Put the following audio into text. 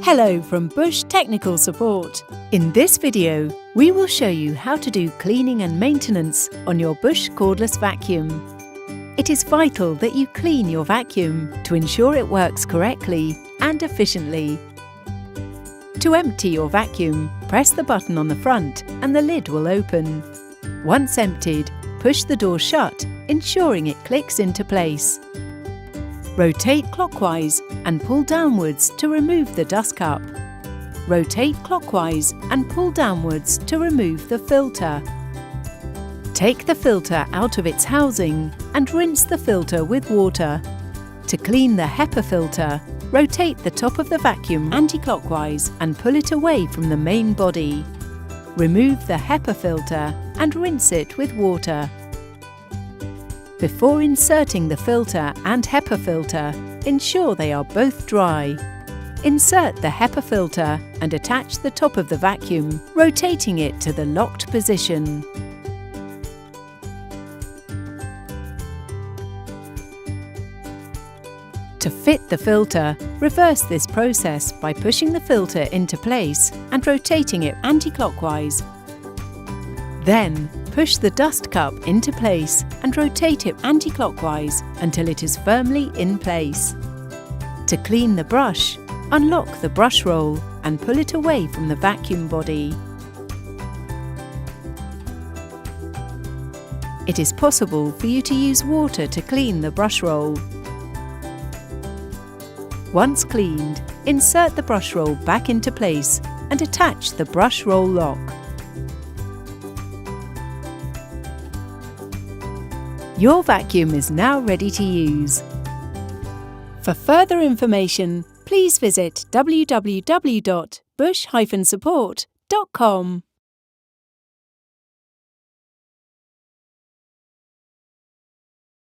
Hello from Bush Technical Support. In this video, we will show you how to do cleaning and maintenance on your Bush Cordless Vacuum. It is vital that you clean your vacuum to ensure it works correctly and efficiently. To empty your vacuum, press the button on the front and the lid will open. Once emptied, push the door shut, ensuring it clicks into place. Rotate clockwise and pull downwards to remove the dust cup. Rotate clockwise and pull downwards to remove the filter. Take the filter out of its housing and rinse the filter with water. To clean the HEPA filter, rotate the top of the vacuum anti-clockwise and pull it away from the main body. Remove the HEPA filter and rinse it with water. Before inserting the filter and HEPA filter, ensure they are both dry. Insert the HEPA filter and attach the top of the vacuum, rotating it to the locked position. To fit the filter, reverse this process by pushing the filter into place and rotating it anti-clockwise. Then, push the dust cup into place and rotate it anti-clockwise until it is firmly in place. To clean the brush, unlock the brush roll and pull it away from the vacuum body. It is possible for you to use water to clean the brush roll. Once cleaned, insert the brush roll back into place and attach the brush roll lock. Your vacuum is now ready to use. For further information, please visit www.bush-support.com.